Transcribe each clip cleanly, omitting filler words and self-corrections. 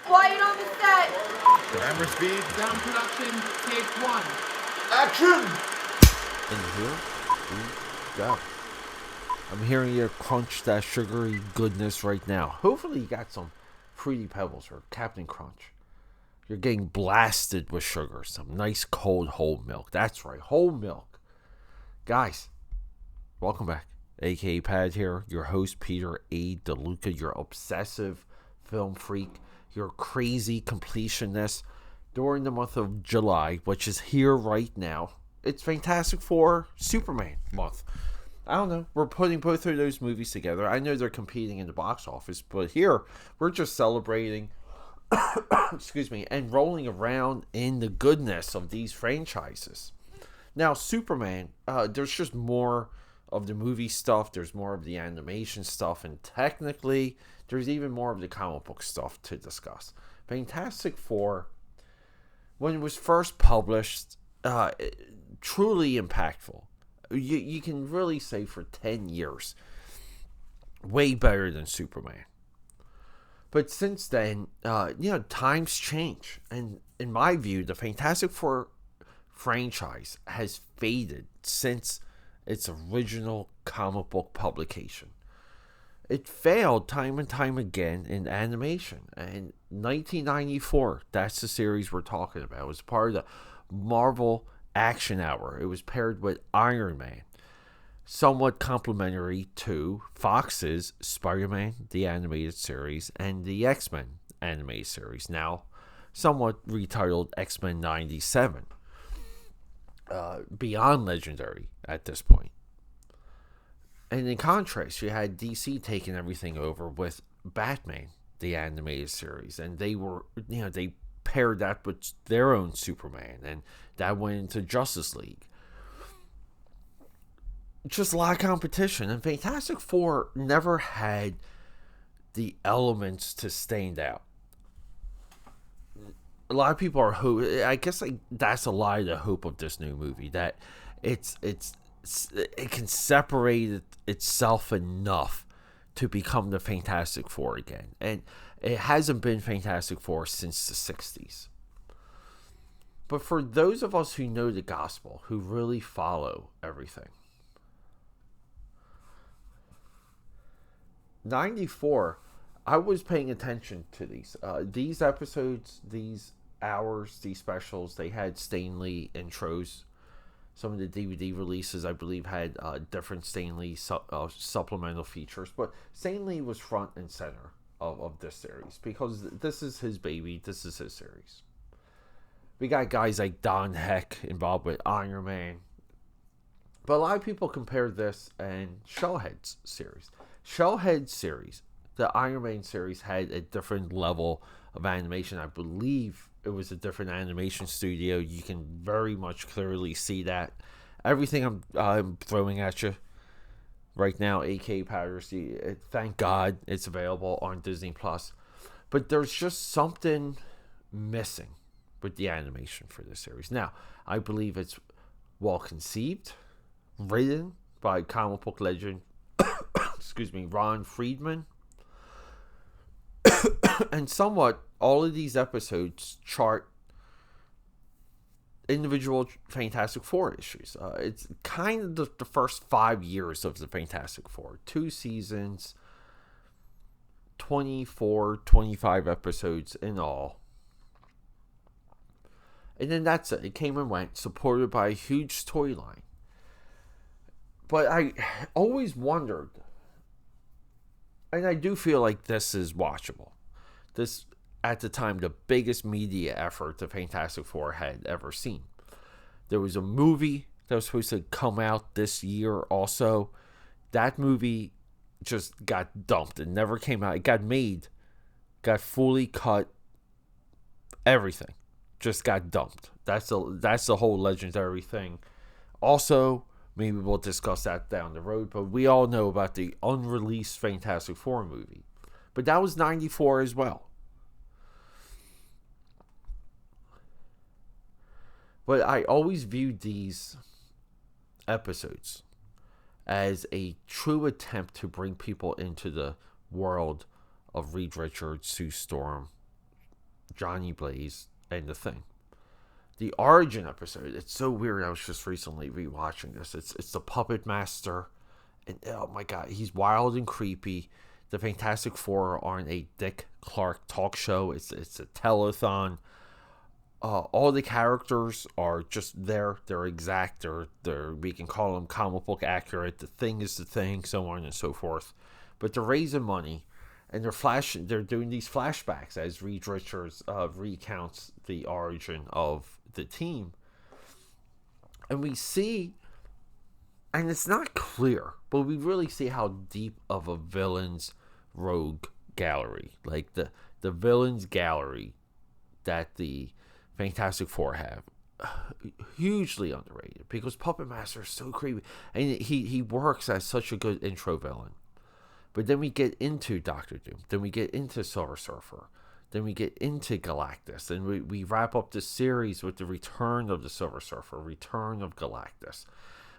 Quiet on the set. Camera speed. Sound production, take one. Action! And here we go. I'm hearing you crunch that sugary goodness right now. Hopefully you got some Fruity Pebbles or Captain Crunch. You're getting blasted with sugar. Some nice cold whole milk. That's right, whole milk. Guys, welcome back. AKAPAD here, your host Peter A. DeLuca, your obsessive film freak, your crazy completionist during the month of July, which is here right now. It's Fantastic Four Superman month. I don't know. We're putting both of those movies together. I know they're competing in the box office, but here we're just celebrating, excuse me, and rolling around in the goodness of these franchises. Now, Superman, there's just more of the movie stuff. There's more of the animation stuff, and technically, there's even more of the comic book stuff to discuss. Fantastic Four, when it was first published, truly impactful. You can really say for 10 years, way better than Superman. But since then, times change. And in my view, the Fantastic Four franchise has faded since its original comic book publication. It failed time and time again in animation. And 1994, that's the series we're talking about. It was part of the Marvel Action Hour. It was paired with Iron Man, somewhat complementary to Fox's Spider-Man, the animated series, and the X-Men animated series, now somewhat retitled X-Men 97. Beyond legendary at this point. And in contrast, you had DC taking everything over with Batman, the animated series, and they were, they paired that with their own Superman, and that went into Justice League. Just a lot of competition, and Fantastic Four never had the elements to stand out. A lot of people are I guess that's a lot of the hope of this new movie, that it can separate itself enough to become the Fantastic Four again. And it hasn't been Fantastic Four since the 60s. But for those of us who know the gospel, who really follow everything, 94, I was paying attention to these episodes, these hours, these specials. They had Stan Lee intros. Some of the DVD releases, I believe, had different Stan Lee supplemental features. But Stan Lee was front and center of this series because this is his baby. This is his series. We got guys like Don Heck involved with Iron Man. But a lot of people compare this and Shellhead's series. Shellhead's series, the Iron Man series, had a different level of animation. I believe it was a different animation studio. You can very much clearly see that. Everything I'm throwing at you right now, AK Piracy, thank God it's available on Disney Plus. But there's just something missing with the animation for this series. Now, I believe it's well conceived, written by comic book legend, Ron Friedman. And somewhat, all of these episodes chart individual Fantastic Four issues. It's kind of the first 5 years of the Fantastic Four. 2 seasons, 24, 25 episodes in all. And then that's it. It came and went, supported by a huge storyline. But I always wondered, and I do feel like this is watchable. This, at the time, the biggest media effort the Fantastic Four had ever seen. There was a movie that was supposed to come out this year also. That movie just got dumped. It never came out. It got made, got fully cut, everything just got dumped. That's the whole legendary thing. Also, maybe we'll discuss that down the road, but we all know about the unreleased Fantastic Four movie. But that was 94 as well. But I always viewed these episodes as a true attempt to bring people into the world of Reed Richards, Sue Storm, Johnny Blaze and the Thing. The origin episode, it's so weird. I was just recently rewatching this. It's the Puppet Master, and oh my god, he's wild and creepy. The Fantastic Four are on a Dick Clark talk show. It's a telethon. All the characters are just there. They're exact. They're we can call them comic book accurate. The Thing is the Thing, so on and so forth. But they're raising money, and they're doing these flashbacks as Reed Richards recounts the origin of the team, and we see, and it's not clear, but we really see how deep of a villain's rogue gallery, like the villain's gallery that the Fantastic Four have, hugely underrated, because Puppet Master is so creepy, and he works as such a good intro villain. But then we get into Doctor Doom, then we get into Silver Surfer, then we get into Galactus, and we wrap up the series with the return of the Silver Surfer, return of Galactus.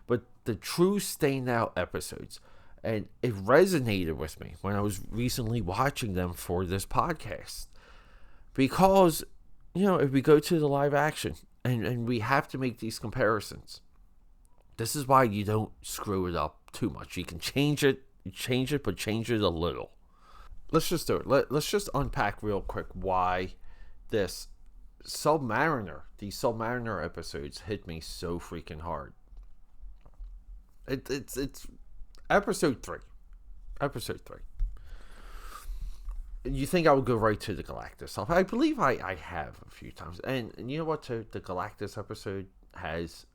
But the true standout episodes, and it resonated with me when I was recently watching them for this podcast, because, if we go to the live action, and we have to make these comparisons, this is why you don't screw it up too much. You can change it, but change it a little. Let's just do it. Let's just unpack real quick why these Submariner episodes hit me so freaking hard. It's episode 3. You think I would go right to the Galactus stuff? I believe I have a few times. And you know what? Too? The Galactus episode has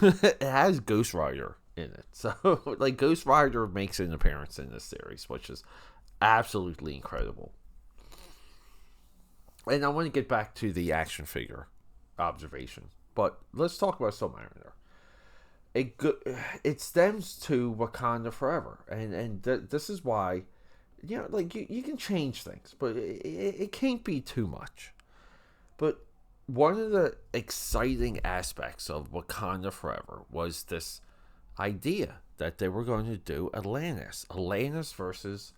it has Ghost Rider in it. So like Ghost Rider makes an appearance in this series, which is absolutely incredible. And I want to get back to the action figure observation, but let's talk about Submariner. It stems to Wakanda Forever, and this is why, you can change things, but it can't be too much. But one of the exciting aspects of Wakanda Forever was this idea that they were going to do Atlantis versus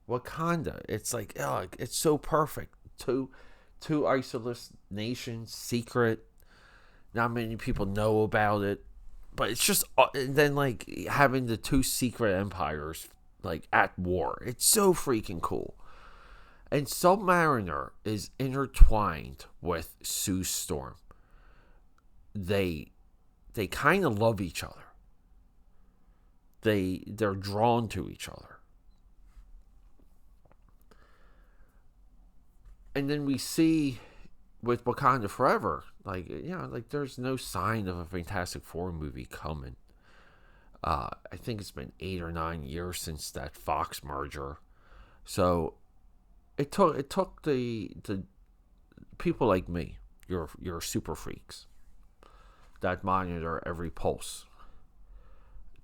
Wakanda. It's like, it's so perfect. Two isolated nations, secret. Not many people know about it, but it's just, and then like having the two secret empires like at war. It's so freaking cool. And Submariner is intertwined with Sue Storm. They kind of love each other. They're drawn to each other. And then we see with Wakanda Forever, like there's no sign of a Fantastic Four movie coming. I think it's been 8 or 9 years since that Fox merger. So it took the people like me, your super freaks, that monitor every pulse,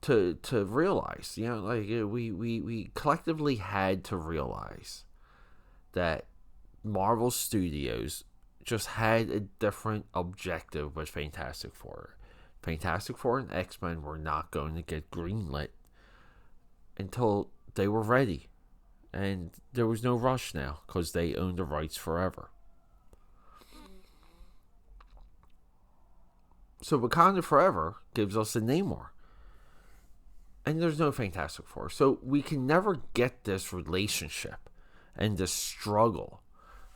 to realize, we collectively had to realize that Marvel Studios just had a different objective with Fantastic Four. Fantastic Four and X-Men were not going to get greenlit until they were ready. And there was no rush now because they owned the rights forever. So Wakanda Forever gives us a Namor. And there's no Fantastic Four. So we can never get this relationship and this struggle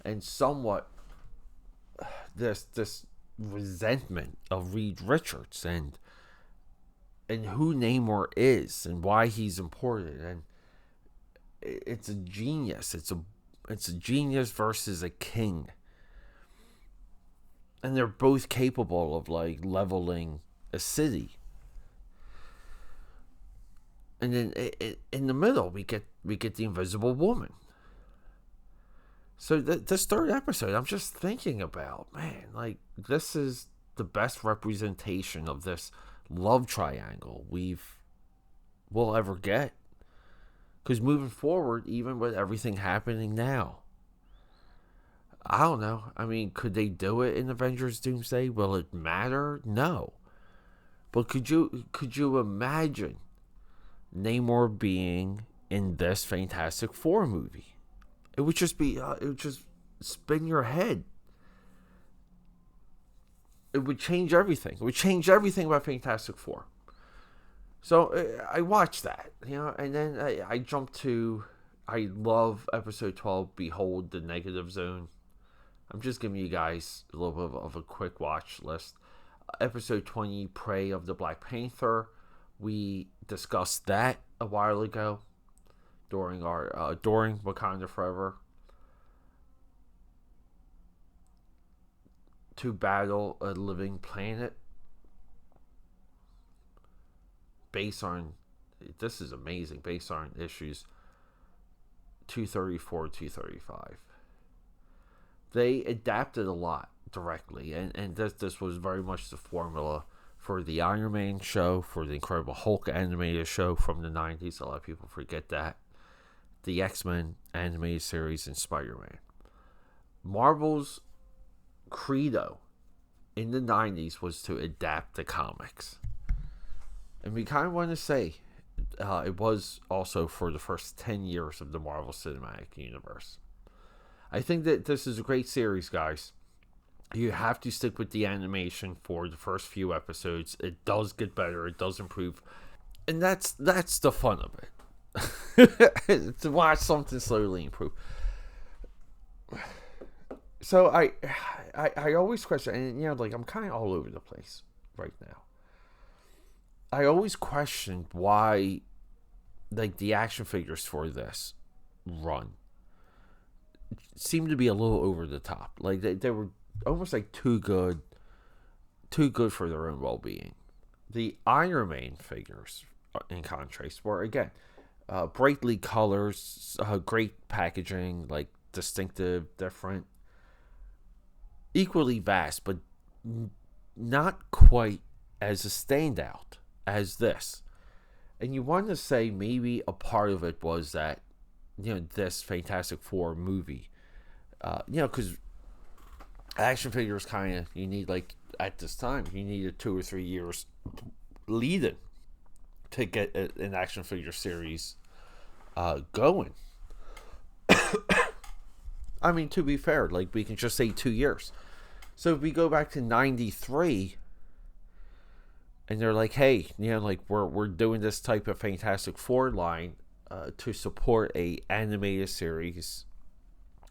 and somewhat this resentment of Reed Richards and who Namor is and why he's important. And it's a genius. It's a genius versus a king. And they're both capable of like leveling a city. And then in the middle we get the Invisible Woman. So this third episode, I'm just thinking about, man, like this is the best representation of this love triangle we'll ever get. Because moving forward, even with everything happening now, I don't know. I mean, could they do it in Avengers Doomsday? Will it matter? No. But could you imagine Namor being in this Fantastic Four movie? It would just be, spin your head. It would change everything. It would change everything about Fantastic Four. So I watched that, and then I jumped to, I love episode 12, Behold the Negative Zone. I'm just giving you guys a little bit of a quick watch list. Episode 20, Prey of the Black Panther. We discussed that a while ago during Wakanda Forever. To Battle a Living Planet. Based on, this is amazing, based on issues 234, 235. They adapted a lot directly, and this was very much the formula for the Iron Man show, for the Incredible Hulk animated show from the 90s. A lot of people forget that. The X-Men animated series and Spider-Man. Marvel's credo in the 90s was to adapt the comics. And we kind of want to say it was also for the first 10 years of the Marvel Cinematic Universe. I think that this is a great series, guys. You have to stick with the animation for the first few episodes. It does get better. It does improve. And that's the fun of it. To watch something slowly improve. So I always question, and I'm kind of all over the place right now. I always questioned why, the action figures for this run seemed to be a little over the top. They were almost too good for their own well-being. The Iron Man figures, in contrast, were again brightly colors, great packaging, distinctive, different, equally vast, but not quite as a standout as this. And you want to say maybe a part of it was that, this Fantastic Four movie, because action figures kind of, you need, at this time, you needed 2 or 3 years leading to get an action figure series going. I mean, to be fair, we can just say 2 years. So if we go back to 93, and they're hey, we're doing this type of Fantastic Four line to support a animated series.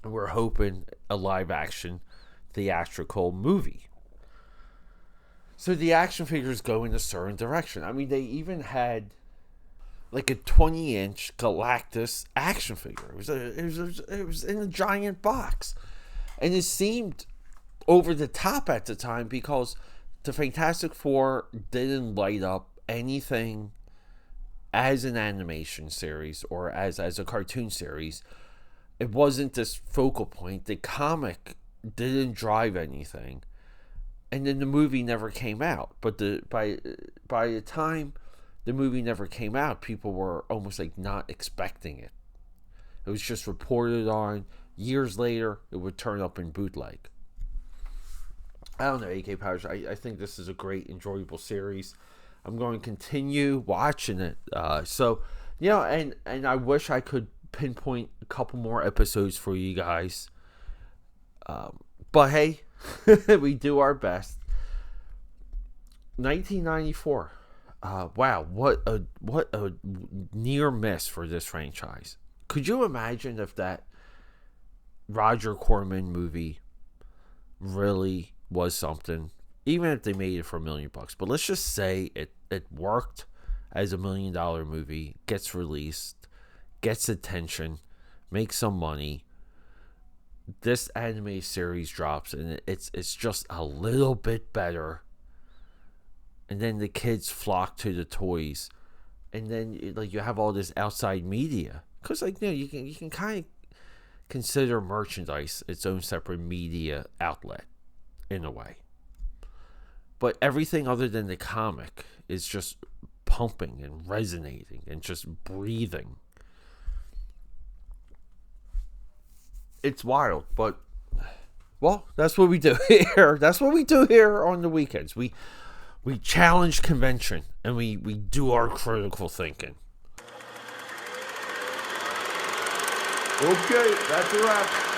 And we're hoping a live action theatrical movie. So the action figures go in a certain direction. I mean, they even had a 20-inch Galactus action figure. It was in a giant box, and it seemed over the top at the time because the Fantastic Four didn't light up anything as an animation series or as a cartoon series. It wasn't this focal point. The comic didn't drive anything, and then the movie never came out. But by the time the movie never came out, people were almost not expecting it. It was just reported on. Years later, it would turn up in bootleg. I don't know, AKAPAD. I think this is a great, enjoyable series. I'm going to continue watching it. And I wish I could pinpoint a couple more episodes for you guys. But hey, we do our best. 1994. Wow, what a near miss for this franchise. Could you imagine if that Roger Corman movie really was something? Even if they made it for $1 million, but let's just say it worked as $1 million movie, gets released, gets attention, makes some money. This anime series drops, and it's just a little bit better. And then the kids flock to the toys, and then you have all this outside media, because you can kind of consider merchandise its own separate media outlet in a way. But everything other than the comic is just pumping and resonating and just breathing. It's wild, but that's what we do here. That's what we do here on the weekends. We challenge convention, and we do our critical thinking. Okay, that's a wrap.